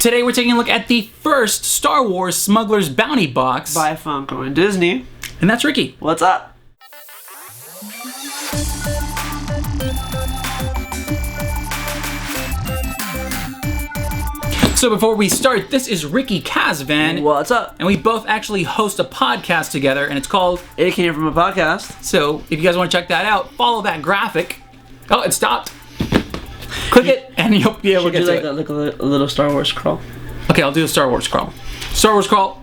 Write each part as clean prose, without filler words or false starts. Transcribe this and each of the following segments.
Today we're taking a look at the first Star Wars Smuggler's Bounty box by Funko and Disney. And that's Ricky. What's up? So before we start, this is Ricky Kazvan. What's up? And we both actually host a podcast together, and it's called It Came From a Podcast. So if you guys want to check that out, follow that graphic. Oh, it stopped. Click it, and you'll be able to get to it. Like a little Star Wars scroll. Okay, I'll do a Star Wars scroll. Star Wars scroll.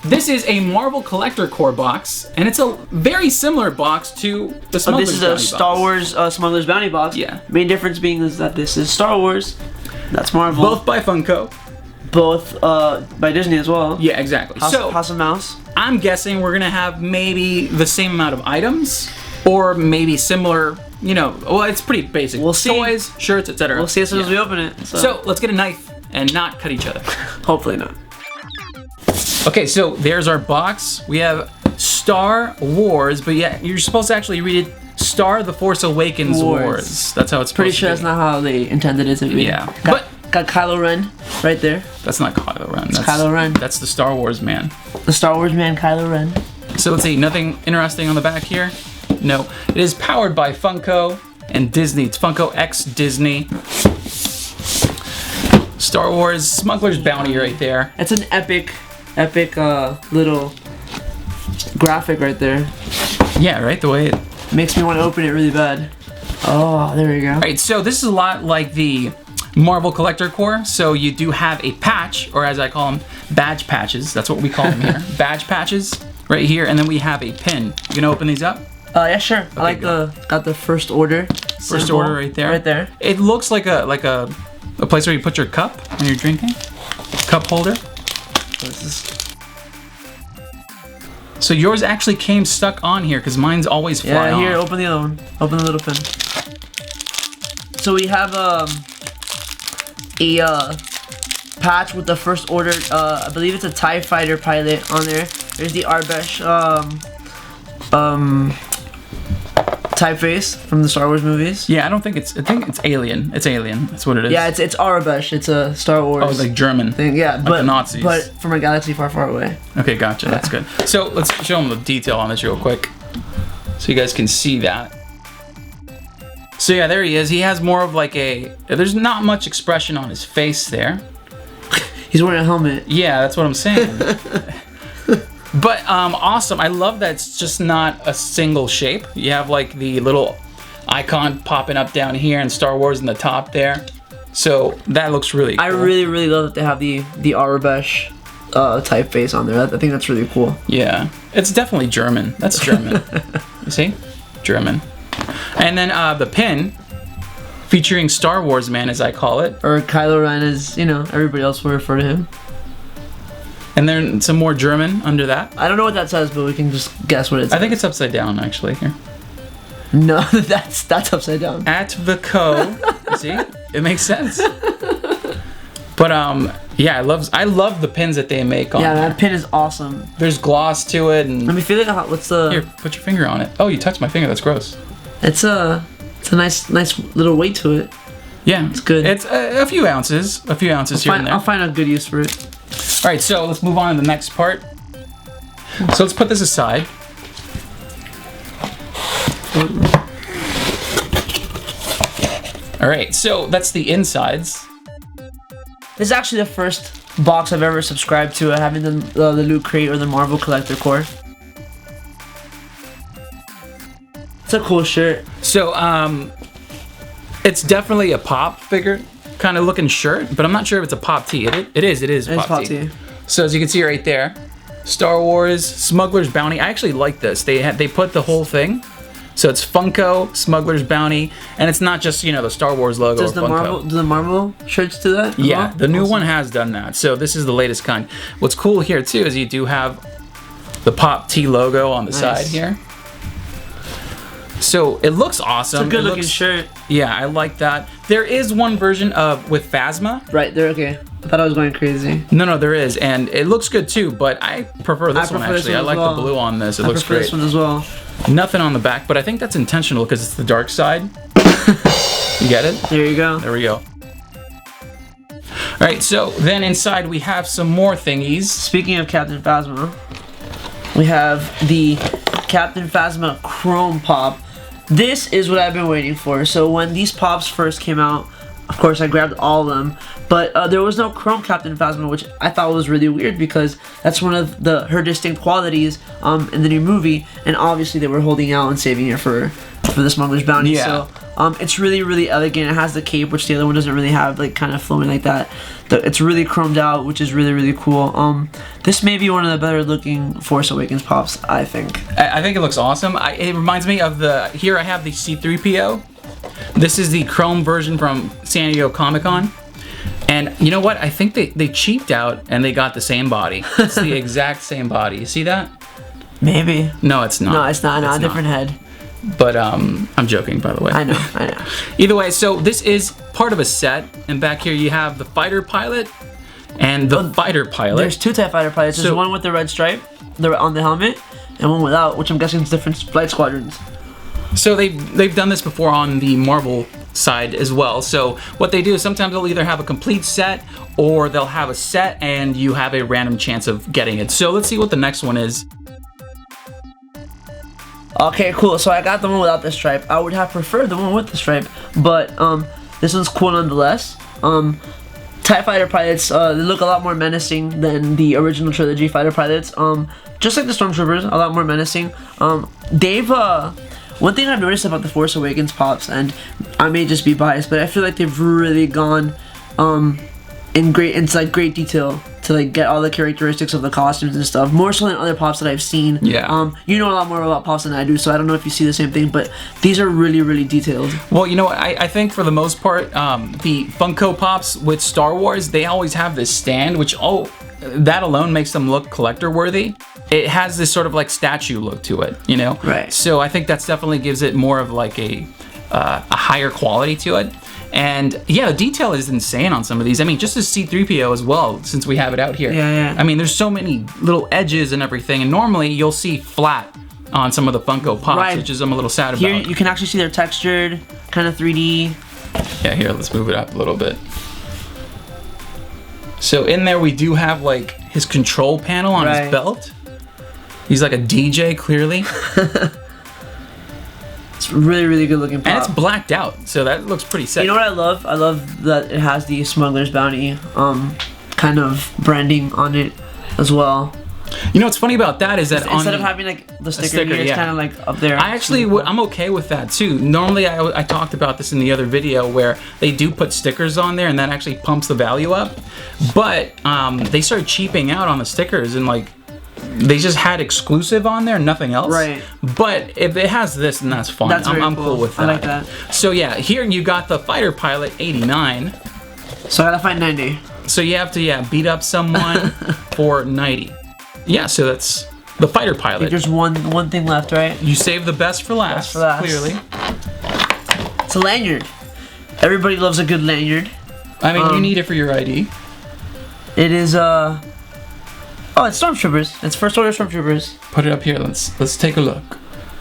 This is a Marvel Collector Core box, and it's a very similar box to the Smuggler's This is Bounty a box. Star Wars Smuggler's Bounty box. Yeah. Main difference being is that this is Star Wars. That's Marvel. Both by Funko. Both by Disney as well. Yeah, exactly. House of Mouse. I'm guessing we're gonna have maybe the same amount of items, or maybe similar. You know, well, it's pretty basic. We'll see. Toys, shirts, etc. We'll see as soon as we open it. So let's get a knife and not cut each other. Hopefully not. Okay, so there's our box. We have Star Wars, but yeah, you're supposed to actually read it Star the Force Awakens Wars. That's how it's supposed Pretty to sure be. that's not how they intended it to be. Yeah. Got Kylo Ren right there. That's not Kylo Ren. That's Kylo Ren. That's the Star Wars man. The Star Wars man, Kylo Ren. So let's see, nothing interesting on the back here? No. It is powered by Funko and Disney. It's Funko X Disney. Star Wars Smuggler's Bounty right there. It's an epic little graphic right there. Yeah, right? The way it... Makes me want to open it really bad. Oh, there we go. All right, so this is a lot like the Marvel Collector Core. So you do have a patch, or as I call them, badge patches. That's what we call them here. Badge patches right here, and then we have a pin. You gonna open these up? Yeah, sure. Okay, I like got the first order. First symbol order right there. Right there. It looks like a place where you put your cup when you're drinking. Cup holder. What's this? So yours actually came stuck on here because mine's always fly on. Yeah, here, open the other one. Open the little pin. So we have a patch with the first order. I believe it's a TIE fighter pilot on there. There's the Arbesh typeface from the Star Wars movies. Yeah, I think it's Alien. It's Alien. That's what it is. Yeah, it's Arbesh. It's a Star Wars. Oh, like German thing. Yeah, like but the Nazis. But from a galaxy far, far away. Okay, gotcha. Yeah. That's good. So let's show them the detail on this real quick, so you guys can see that. So yeah, there he is. He has more of like a. There's not much expression on his face there. He's wearing a helmet. Yeah, that's what I'm saying. But awesome. I love that it's just not a single shape. You have like the little icon popping up down here and Star Wars in the top there. So that looks really cool. I really love that they have the Arbesh typeface on there. I think that's really cool. Yeah, it's definitely German. That's German. You see? German. And then the pin featuring Star Wars Man, as I call it. Or Kylo Ren, as everybody else will refer to him. And then some more German under that. I don't know what that says, but we can just guess what it says. I think it's upside down, actually. Here. No, that's upside down. At the co. You see? It makes sense. But yeah, I love the pins that they make on. Yeah, there. that pin is awesome. There's gloss to it, and let me feel it. What's the? Here, put your finger on it. Oh, you touched my finger. That's gross. It's a nice little weight to it. Yeah, it's good. It's a few ounces. A few ounces here and there. I'll find a good use for it. All right, so let's move on to the next part. So let's put this aside. All right, so that's the insides. This is actually the first box I've ever subscribed to, having the Loot Crate or the Marvel Collector Core. It's a cool shirt. So it's definitely a pop figure kind of looking shirt, but I'm not sure if it's a pop tee. It is pop tee. So as you can see right there, Star Wars Smuggler's Bounty. I actually like this. They put the whole thing. So it's Funko Smuggler's Bounty, and it's not just the Star Wars logo. Does the Marvel shirts do that? Yeah, the new one has done that. So this is the latest kind. What's cool here too is you do have the Pop T logo on the side here. So it looks awesome. It's a good looking shirt. Yeah, I like that. There is one version with Phasma. Right there. Okay. I thought I was going crazy. No, there is, and it looks good too. But I prefer this one actually. I like the blue on this. It looks great. I prefer this one as well. Nothing on the back, but I think that's intentional because it's the dark side. You get it? There you go. There we go. Alright, so then inside we have some more thingies. Speaking of Captain Phasma, we have the Captain Phasma Chrome Pop. This is what I've been waiting for. So when these pops first came out, of course I grabbed all of them, but there was no Chrome Captain Phasma, which I thought was really weird because that's one of her distinct qualities in the new movie, and obviously they were holding out and saving it for the Smuggler's Bounty. Yeah. So it's really, really elegant. It has the cape, which the other one doesn't really have, like kind of flowing like that. It's really chromed out, which is really, really cool. This may be one of the better looking Force Awakens pops, I think. I think it looks awesome. It reminds me of here I have the C-3PO. This is the chrome version from San Diego Comic-Con. And you know what? I think they cheaped out and they got the same body. It's the exact same body. You see that? Maybe. No, it's not. No, it's not. No, a different head. But I'm joking, by the way. I know. Either way, so this is part of a set, and back here you have the fighter pilot and the fighter pilot. There's two TIE fighter pilots. There's one with the red stripe on the helmet, and one without, which I'm guessing is different flight squadrons. So they've done this before on the Marvel side as well. So what they do is sometimes they'll either have a complete set or they'll have a set and you have a random chance of getting it. So let's see what the next one is. Okay, cool. So I got the one without the stripe. I would have preferred the one with the stripe, but this one's cool nonetheless. TIE fighter pilots, they look a lot more menacing than the original trilogy fighter pilots. Just like the Stormtroopers, a lot more menacing. One thing I've noticed about the Force Awakens pops, and I may just be biased, but I feel like they've really gone into great detail to like get all the characteristics of the costumes and stuff, more so than other pops that I've seen. Yeah. You know a lot more about pops than I do, so I don't know if you see the same thing, but these are really, really detailed. Well, you know what? I think for the most part, the Funko Pops with Star Wars, they always have this stand, which that alone makes them look collector worthy. It has this sort of like statue look to it, you know? Right. So I think that's definitely gives it more of like a higher quality to it. And yeah, the detail is insane on some of these. I mean, just as C-3PO as well, since we have it out here. Yeah. I mean, there's so many little edges and everything, and normally you'll see flat on some of the Funko Pops, which is I'm a little sad about. Here you can actually see they're textured, kind of 3D. Yeah, here, let's move it up a little bit. So in there we do have like his control panel on his belt. He's like a DJ, clearly. It's really, really good looking pop. And it's blacked out, so that looks pretty sick. You know what I love? I love that it has the Smuggler's Bounty kind of branding on it as well. You know what's funny about that is that instead of having like the sticker here, it's kind of like up there. I'm okay with that too. Normally I talked about this in the other video where they do put stickers on there and that actually pumps the value up. But they started cheaping out on the stickers and like they just had exclusive on there, nothing else. Right. But if it has this, then that's fine. I'm cool with that. I like that. So yeah, here you got the fighter pilot 89. So I gotta find 90. So you have to beat up someone for 90. Yeah, so that's the fighter pilot. I think there's one thing left, right? You saved the best for last, clearly. It's a lanyard. Everybody loves a good lanyard. I mean, you need it for your ID. It is, oh, it's Stormtroopers. It's First Order Stormtroopers. Put it up here. Let's take a look.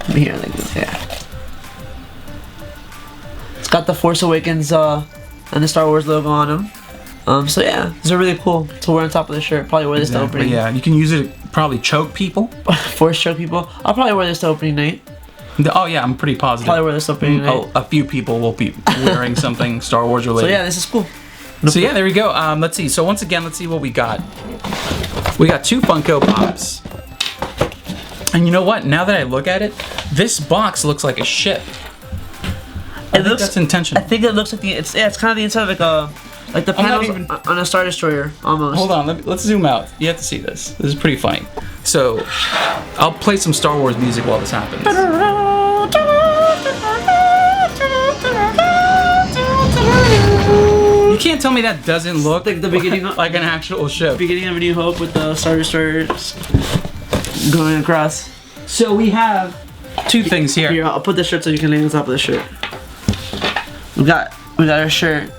Here, like this, yeah. It's got the Force Awakens and the Star Wars logo on them. So yeah, these are really cool to wear on top of the shirt. Probably wear this to opening. Yeah, you can use it to probably choke people. Force choke people. I'll probably wear this to opening night. Oh yeah, I'm pretty positive. Probably wear this to opening night. A few people will be wearing something Star Wars related. So yeah, this is cool. So yeah, there we go. Let's see. So once again, let's see what we got. We got 2 Funko Pops. And you know what? Now that I look at it, this box looks like a ship. I think that's intentional. I think it looks like it's kind of the inside of like the panels on a Star Destroyer almost. Hold on, let's zoom out. You have to see this. This is pretty funny. So I'll play some Star Wars music while this happens. You can't tell me that doesn't look like the beginning like an actual ship. Beginning of A New Hope with the Star Destroyers going across. So we have 2 things here. Here, I'll put the shirt so you can lay on top of the shirt. We got our shirt.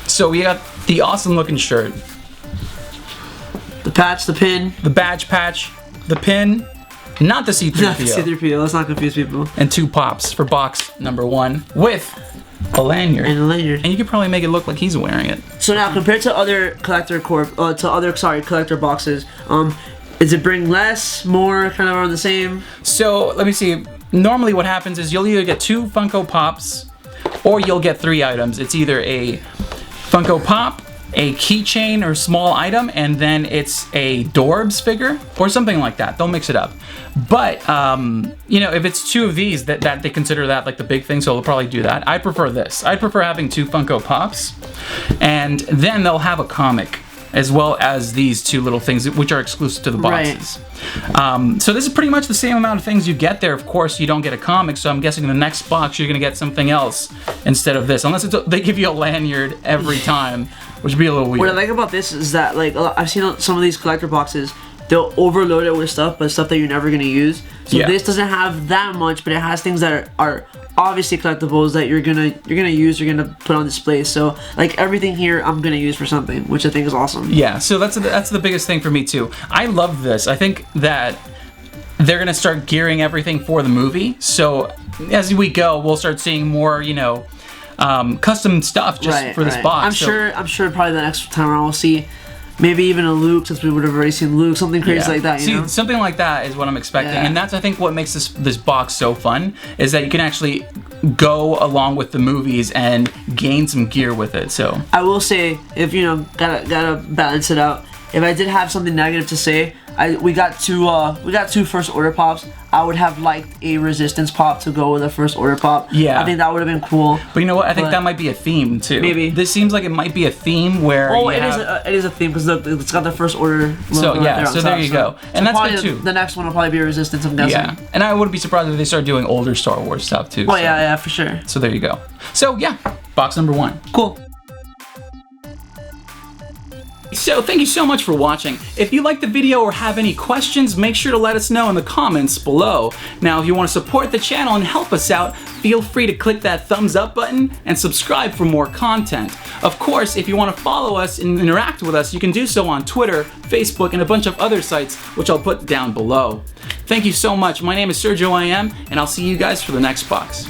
So we got the awesome looking shirt. The patch, the pin. The badge patch, the pin, not the C-3PO. Not the C-3PO, let's not confuse people. And 2 pops for box number 1 with a lanyard. And a lanyard. And you could probably make it look like he's wearing it. So now, compared to other collector collector boxes, does it bring less, more, kind of around the same? So let me see. Normally what happens is you'll either get 2 Funko Pops or you'll get 3 items. It's either a Funko Pop, a keychain or small item, and then it's a Dorbs figure or something like that. They'll mix it up. But, you know, if it's 2 of these, that they consider that like the big thing, so they'll probably do that. I prefer this. I prefer having 2 Funko Pops, and then they'll have a comic as well as these 2 little things which are exclusive to the boxes. Right. So this is pretty much the same amount of things you get there. Of course, you don't get a comic, so I'm guessing in the next box you're gonna get something else instead of this, unless they give you a lanyard every time, which would be a little weird. What I like about this is that, like, I've seen some of these collector boxes, they'll overload it with stuff, but stuff that you're never gonna use. So this doesn't have that much, but it has things that are obviously collectibles that you're gonna use, you're gonna put on display. So like everything here, I'm gonna use for something, which I think is awesome. Yeah. So that's the biggest thing for me too. I love this. I think that they're gonna start gearing everything for the movie. So as we go, we'll start seeing more, you know, custom stuff just for this box. I'm sure probably the next time around we'll see maybe even a Luke, since we would have already seen Luke, something crazy like that, you know? Something like that is what I'm expecting, and that's, I think, what makes this box so fun, is that you can actually go along with the movies and gain some gear with it, so. I will say, if, you know, gotta balance it out, if I did have something negative to say, we got two first order pops. I would have liked a resistance pop to go with a first order pop. Yeah, I think that would have been cool. But you know what? I think that might be a theme too. Maybe this seems like it might be a theme where. Oh, it is a theme because it's got the first order. So yeah, so there you go, and that's good too. The next one will probably be a resistance, I'm guessing. Yeah, and I wouldn't be surprised if they start doing older Star Wars stuff too. Oh yeah, for sure. So there you go. So yeah, box number 1. Cool. So thank you so much for watching. If you liked the video or have any questions, make sure to let us know in the comments below. Now, if you want to support the channel and help us out, feel free to click that thumbs up button and subscribe for more content. Of course, if you want to follow us and interact with us, you can do so on Twitter, Facebook, and a bunch of other sites, which I'll put down below. Thank you so much. My name is Sergio IM, and I'll see you guys for the next box.